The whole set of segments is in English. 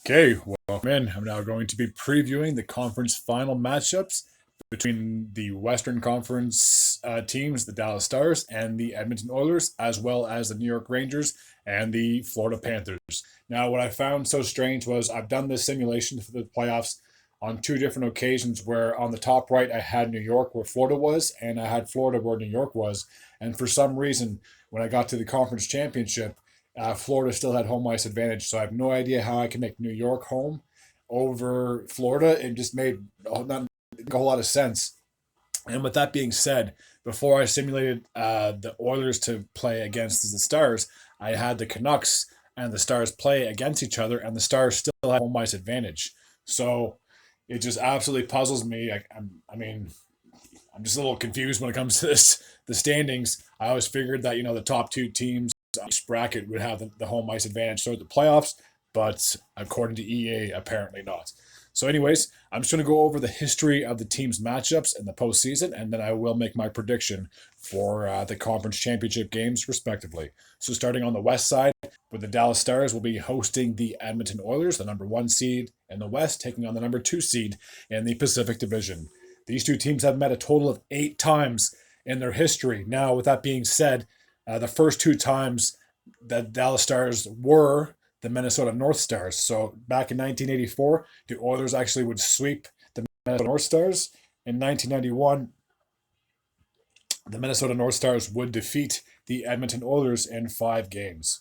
Okay, welcome in. I'm now going to be previewing the conference final matchups between the Western Conference teams, the Dallas Stars and the Edmonton Oilers, as well as the New York Rangers and the Florida Panthers. Now, what I found so strange was I've done this simulation for the playoffs on two different occasions where on the top right I had New York where Florida was, and I had Florida where New York was. And for some reason, when I got to the conference championship, Florida still had home ice advantage, so I have no idea how I can make New York home over Florida. It just made not a whole lot of sense. And with that being said, before I simulated the Oilers to play against the Stars, I had the Canucks and the Stars play against each other, and the Stars still have home ice advantage. So it just absolutely puzzles me. I mean, I'm just a little confused when it comes to this. The standings. I always figured that the top two teams on each bracket would have the home ice advantage toward the playoffs, but according to EA, apparently not. So, anyways, I'm just going to go over the history of the teams' matchups in the postseason, and then I will make my prediction for the conference championship games, respectively. So, starting on the west side, where the Dallas Stars will be hosting the Edmonton Oilers, the number one seed in the West, taking on the number two seed in the Pacific Division. These two teams have met a total of 8 times in their history. Now, with that being said, the first 2 times that Dallas Stars were the Minnesota North Stars. So back in 1984, the Oilers actually would sweep the Minnesota North Stars. In 1991, the Minnesota North Stars would defeat the Edmonton Oilers in 5 games.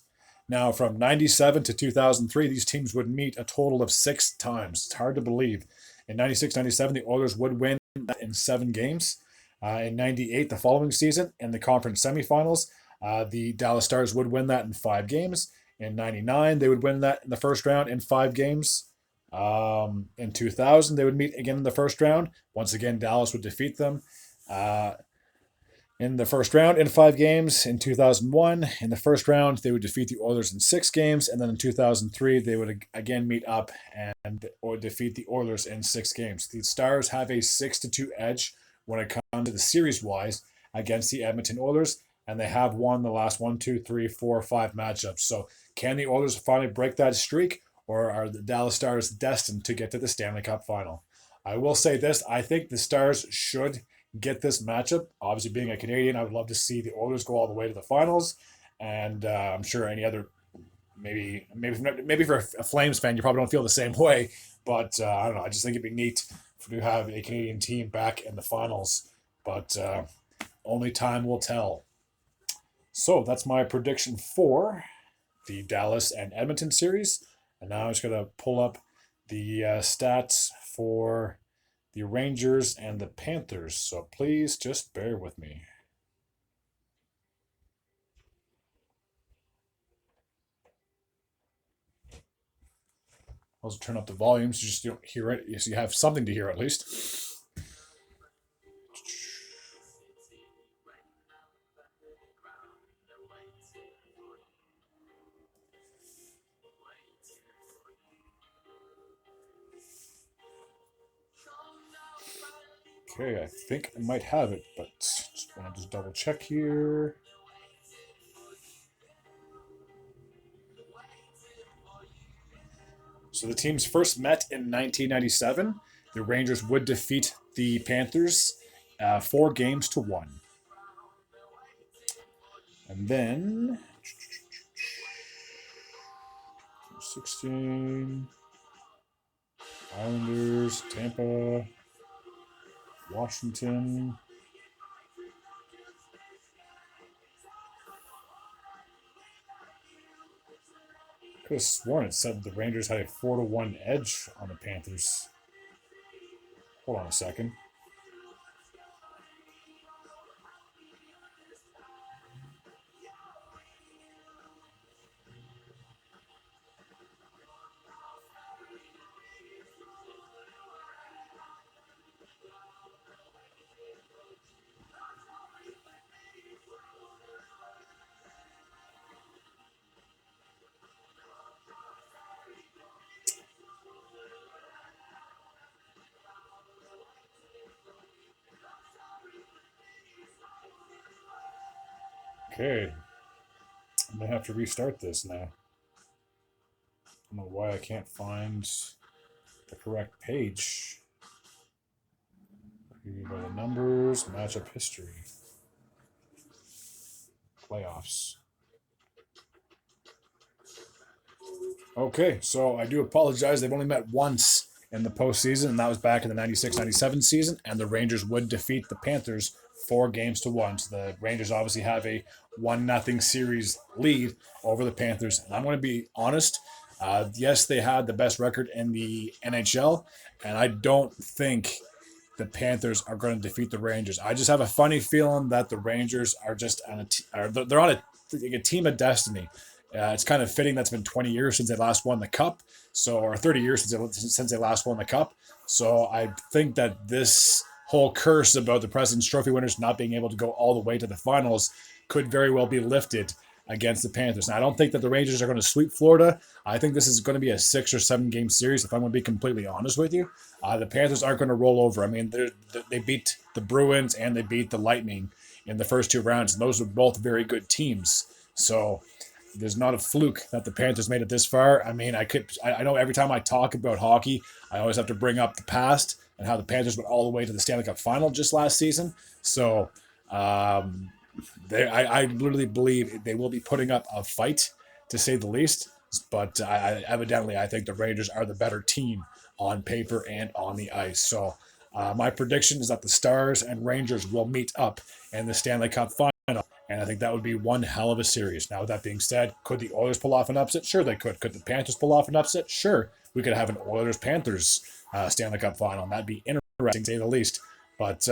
Now, from 97 to 2003, these teams would meet a total of 6 times. It's hard to believe. In 96 97, the Oilers would win in 7 games. In 98, the following season, in the conference semifinals, the Dallas Stars would win that in 5 games. In 99, they would win that in the first round in 5 games. In 2000, they would meet again in the first round. Once again, Dallas would defeat them in the first round in 5 games. In 2001, in the first round, they would defeat the Oilers in 6 games. And then in 2003, they would again meet up and or defeat the Oilers in 6 games. The Stars have a 6-2 edge when it comes to the series wise against the Edmonton Oilers, and they have won the last 1, 2, 3, 4, 5 matchups. So, can the Oilers finally break that streak, or are the Dallas Stars destined to get to the Stanley Cup final? I will say this: I think the Stars should get this matchup. Obviously, being a Canadian, I would love to see the Oilers go all the way to the finals, and I'm sure any other maybe for a Flames fan, you probably don't feel the same way. But I don't know. I just think it'd be neat to have a Canadian team back in the finals. But only time will tell. So that's my prediction for the Dallas and Edmonton series. And now I'm just going to pull up the stats for the Rangers and the Panthers. So please just bear with me. I'll also turn up the volume so you just don't hear it. So you have something to hear at least. Okay, I think I might have it, but just want to just double check here. So the teams first met in 1997. The Rangers would defeat the Panthers 4 games to 1. And then 16, Islanders, Tampa, Washington. Could have sworn it said the Rangers had a 4-1 edge on the Panthers. Hold on a second. Okay. I'm going to have to restart this now. I don't know why I can't find the correct page. Preview by the numbers, matchup history, playoffs. Okay, so I do apologize. They've only met once in the postseason, and that was back in the 96-97 season, and the Rangers would defeat the Panthers 4-1. So the Rangers obviously have a 1-0 series lead over the Panthers. And I'm going to be honest. Yes, they had the best record in the NHL, and I don't think the Panthers are going to defeat the Rangers. I just have a funny feeling that the Rangers are just on they're on a team of destiny. It's kind of fitting that's been 20 years since they last won the cup, so or 30 years since they last won the cup. So I think that this whole curse about the President's Trophy winners not being able to go all the way to the finals could very well be lifted against the Panthers. Now, I don't think that the Rangers are going to sweep Florida. I think this is going to be a 6 or 7 game series, if I'm going to be completely honest with you. The Panthers aren't going to roll over. I mean, they beat the Bruins and they beat the Lightning in the first 2 rounds, and those are both very good teams. So there's not a fluke that the Panthers made it this far. I mean, I know every time I talk about hockey, I always have to bring up the past and how the Panthers went all the way to the Stanley Cup final just last season. So I literally believe they will be putting up a fight, to say the least. But evidently, I think the Rangers are the better team on paper and on the ice. So my prediction is that the Stars and Rangers will meet up in the Stanley Cup final. And I think that would be one hell of a series. Now, with that being said, could the Oilers pull off an upset? Sure, they could. Could the Panthers pull off an upset? Sure. We could have an Oilers-Panthers Stanley Cup final, and that'd be interesting, to say the least. But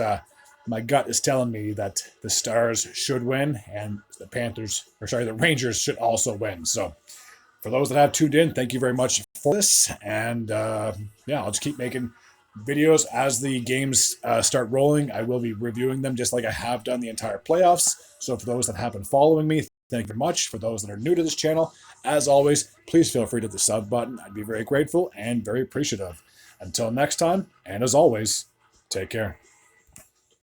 my gut is telling me that the Stars should win, and the Rangers should also win. So, for those that have tuned in, thank you very much for this. And yeah, I'll just keep making videos as the games start rolling. I will be reviewing them just like I have done the entire playoffs. So for those that have been following me, thank you very much. For those that are new to this channel, as always, please feel free to hit the sub button. I'd be very grateful and very appreciative. Until next time, and as always, take care.